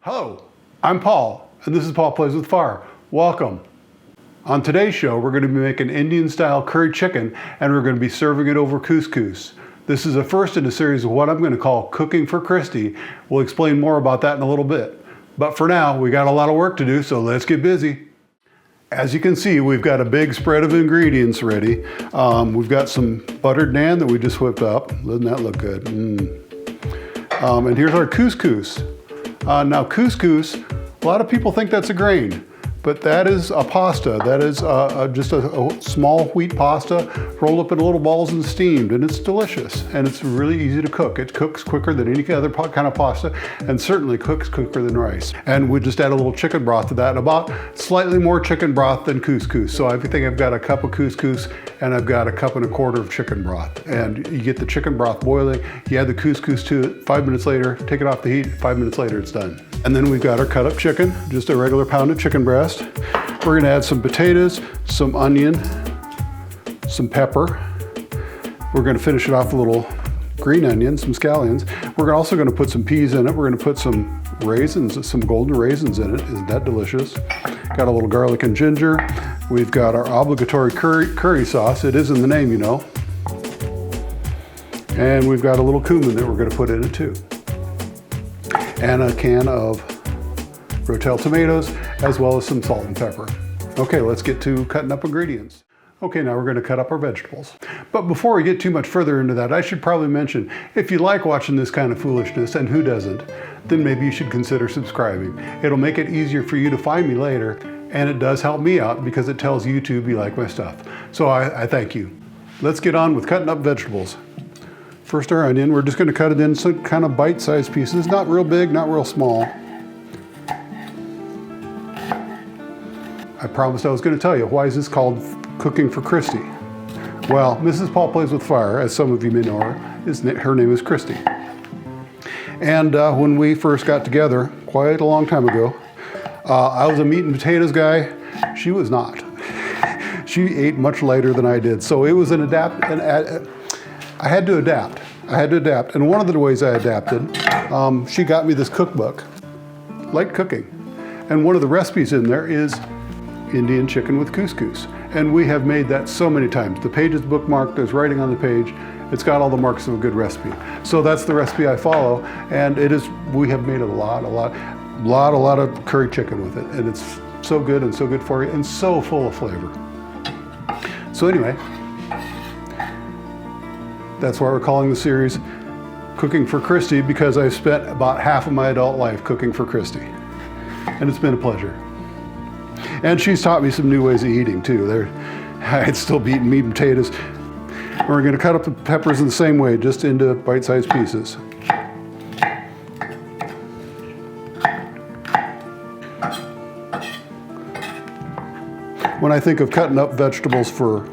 Hello, I'm Paul, and this is Paul Plays with Fire. Welcome. On today's show, we're going to be making Indian-style curry chicken, and we're going to be serving it over couscous. This is the first in a series of what I'm going to call Cooking for Christy. We'll explain more about that in a little bit. But for now, we got a lot of work to do, so let's get busy. As you can see, we've got a big spread of ingredients ready. We've got some buttered naan that we just whipped up. Doesn't that look good? And here's our couscous. Now couscous, a lot of people think that's a grain, but that is a pasta. That is just a small wheat pasta rolled up in little balls and steamed, and it's delicious. And it's really easy to cook. It cooks quicker than any other kind of pasta, and certainly cooks quicker than rice. And we just add a little chicken broth to that, and about slightly more chicken broth than couscous. So I think I've got a cup of couscous, and I've got a cup and a quarter of chicken broth. And you get the chicken broth boiling, you add the couscous to it, 5 minutes later, take it off the heat, 5 minutes later it's done. And then we've got our cut up chicken, just a regular pounded chicken breast. We're gonna add some potatoes, some onion, some pepper. We're gonna finish it off with a little green onion, some scallions. We're also gonna put some peas in it. We're gonna put some raisins, some golden raisins in it. Isn't that delicious? Got a little garlic and ginger. We've got our obligatory curry sauce. It is in the name, you know. And we've got a little cumin that we're gonna put in it too. And a can of Rotel tomatoes, as well as some salt and pepper. Okay, let's get to cutting up ingredients. Okay, now we're going to cut up our vegetables. But before we get too much further into that, I should probably mention, if you like watching this kind of foolishness, and who doesn't, then maybe you should consider subscribing. It'll make it easier for you to find me later, and it does help me out because it tells YouTube you like my stuff. So I thank you. Let's get on with cutting up vegetables. First, our onion. We're just going to cut it in some kind of bite-sized pieces, not real big, not real small. I promised I was going to tell you, why is this called Cooking for Christy? Well, Mrs. Paul Plays with Fire, as some of you may know her, her name is Christy. And when we first got together, quite a long time ago, I was a meat and potatoes guy. She was not. She ate much lighter than I did. So it was I had to adapt. And one of the ways I adapted, she got me this cookbook, Light Cooking. And one of the recipes in there is Indian chicken with couscous. And we have made that so many times. The page is bookmarked, there's writing on the page. It's got all the marks of a good recipe. So that's the recipe I follow. And we have made a lot of curry chicken with it. And it's so good for you and so full of flavor. So anyway, that's why we're calling the series Cooking for Christy, because I've spent about half of my adult life cooking for Christy. And it's been a pleasure. And she's taught me some new ways of eating too. I'd still be eating meat and potatoes. We're gonna cut up the peppers in the same way, just into bite-sized pieces. When I think of cutting up vegetables for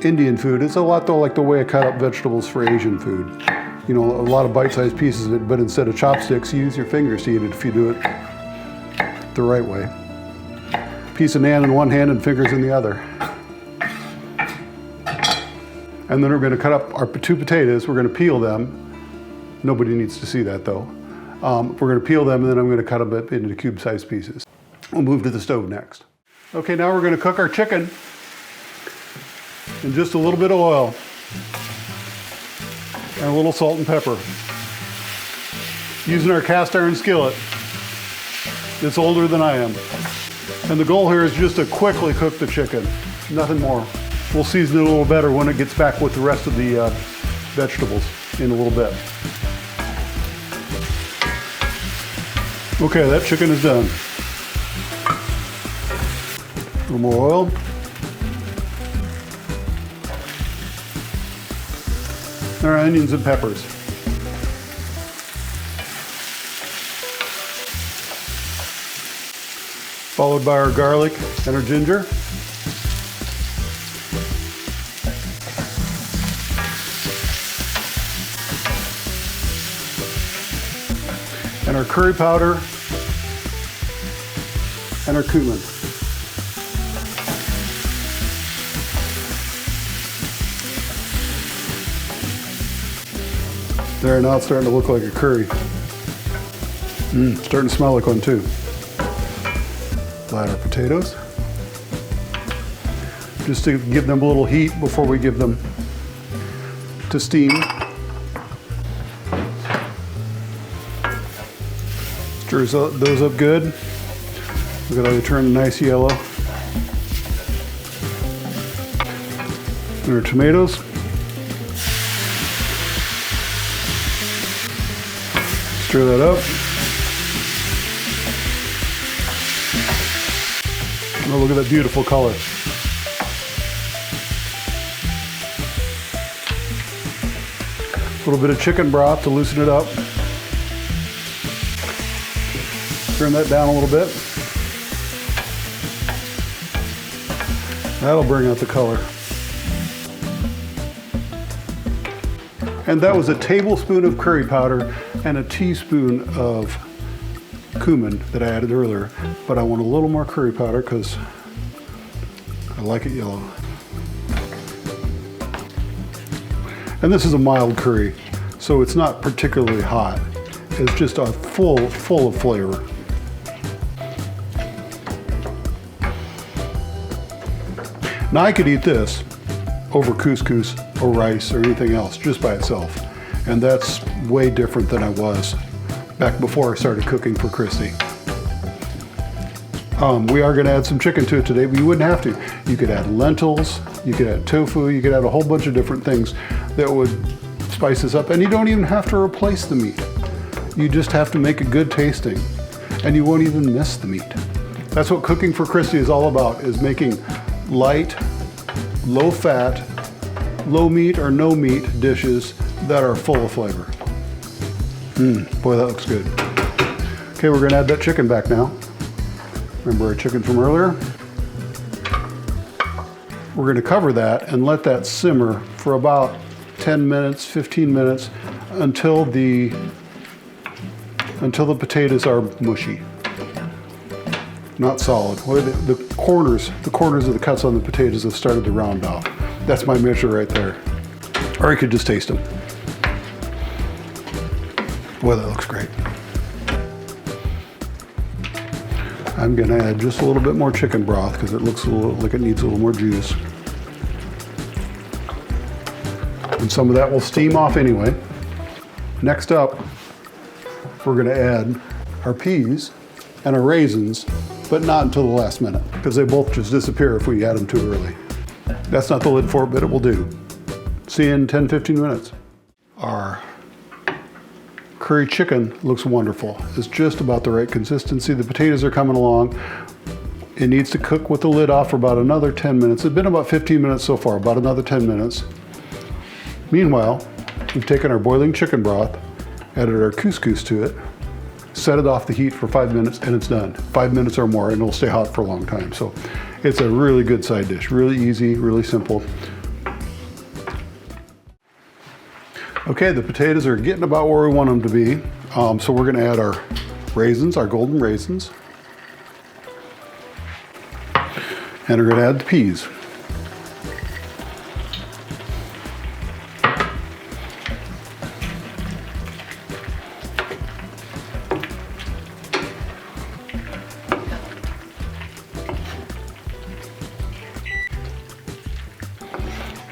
Indian food, it's a lot though like the way I cut up vegetables for Asian food. You know, a lot of bite-sized pieces of it, but instead of chopsticks, you use your fingers to eat it if you do it the right way. Piece of naan in one hand and fingers in the other. And then we're going to cut up our 2 potatoes. We're going to peel them. Nobody needs to see that though. We're going to peel them, and then I'm going to cut them up into cube-sized pieces. We'll move to the stove next. Okay, now we're going to cook our chicken in just a little bit of oil and a little salt and pepper. Using our cast iron skillet. It's older than I am. And the goal here is just to quickly cook the chicken, nothing more. We'll season it a little better when it gets back with the rest of the vegetables in a little bit. Okay, that chicken is done. A little more oil. Our onions and peppers. Followed by our garlic and our ginger. And our curry powder and our cumin. There, now it's starting to look like a curry. Starting to smell like one too. Flat our potatoes. Just to give them a little heat before we give them to steam. Stirs those up good. Look at how they turn nice yellow. And our tomatoes. Stir that up. Oh, look at that beautiful color. A little bit of chicken broth to loosen it up. Turn that down a little bit. That'll bring out the color. And that was a tablespoon of curry powder and a teaspoon of cumin that I added earlier. But I want a little more curry powder because I like it yellow. And this is a mild curry, so it's not particularly hot. It's just full of flavor. Now I could eat this over couscous or rice or anything else just by itself. And that's way different than I was back before I started cooking for Christy. We are gonna add some chicken to it today, but you wouldn't have to. You could add lentils, you could add tofu, you could add a whole bunch of different things that would spice this up. And you don't even have to replace the meat. You just have to make it good tasting, and you won't even miss the meat. That's what cooking for Christy is all about, is making light, low fat, low meat or no meat dishes that are full of flavor. Boy, that looks good. Okay, we're gonna add that chicken back now. Remember our chicken from earlier? We're gonna cover that and let that simmer for about 10 minutes, 15 minutes until the potatoes are mushy. Not solid. The corners of the cuts on the potatoes have started to round off. That's my measure right there. Or you could just taste them. Boy, that looks great. I'm gonna add just a little bit more chicken broth because it looks a little like it needs a little more juice. And some of that will steam off anyway. Next up, we're gonna add our peas and our raisins, but not until the last minute because they both just disappear if we add them too early. That's not the lid for it, but it will do. See you in 10-15 minutes. Our curry chicken looks wonderful. It's just about the right consistency. The potatoes are coming along. It needs to cook with the lid off for about another 10 minutes. It's been about 15 minutes so far, about another 10 minutes. Meanwhile, we've taken our boiling chicken broth, added our couscous to it, set it off the heat for 5 minutes, and it's done. 5 minutes or more, and it'll stay hot for a long time. So it's a really good side dish, really easy, really simple. Okay, the potatoes are getting about where we want them to be. So we're gonna add our raisins, our golden raisins. And we're gonna add the peas.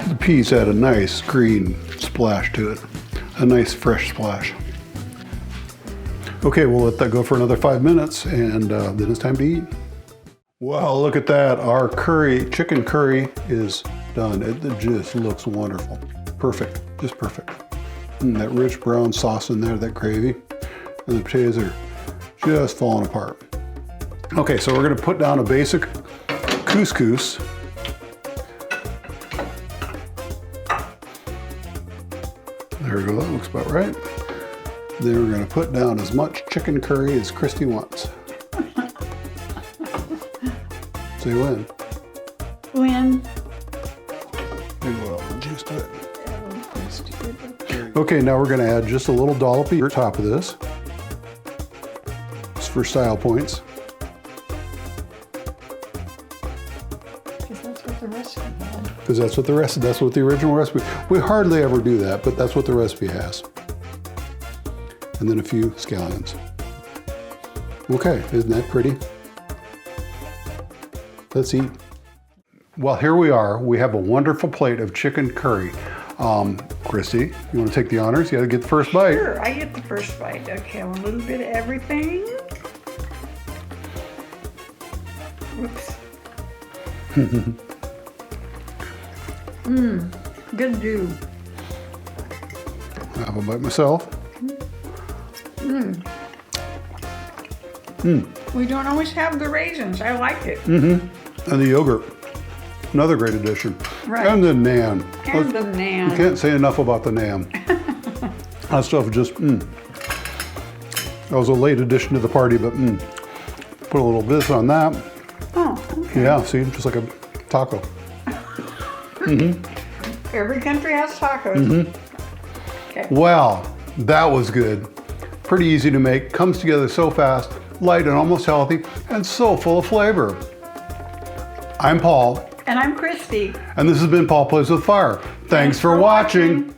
The peas add a nice green splash to it, a nice fresh splash. Okay, we'll let that go for another 5 minutes and then it's time to eat. Wow, look at that. Our chicken curry is done. It just looks wonderful. Perfect, just perfect. And that rich brown sauce in there, that gravy, and the potatoes are just falling apart. Okay, so we're gonna put down a basic couscous. There we go, that looks about right. Then we're gonna put down as much chicken curry as Christy wants. Say when. When. Maybe we'll add juice to it. Okay, now we're gonna add just a little dollop on top of this. Just for style points. Because that's what the recipe had. Because that's what the original recipe. We hardly ever do that, but that's what the recipe has. And then a few scallions. Okay, isn't that pretty? Let's eat. Well, here we are. We have a wonderful plate of chicken curry. Christy, you want to take the honors? You got to get the first bite. Sure, I get the first bite. Okay, a little bit of everything. Whoops. Good do. I have a bite myself. We don't always have the raisins. I like it. And the yogurt, another great addition. Right. And the naan. And the naan. You can't say enough about the naan. That stuff just, That was a late addition to the party, but put a little this on that. Oh, okay. Yeah, see, just like a taco. Every country has tacos. Okay. Wow, that was good. Pretty easy to make, comes together so fast, light and almost healthy, and so full of flavor. I'm Paul. And I'm Christy. And this has been Paul Plays with Fire. Thanks for watching.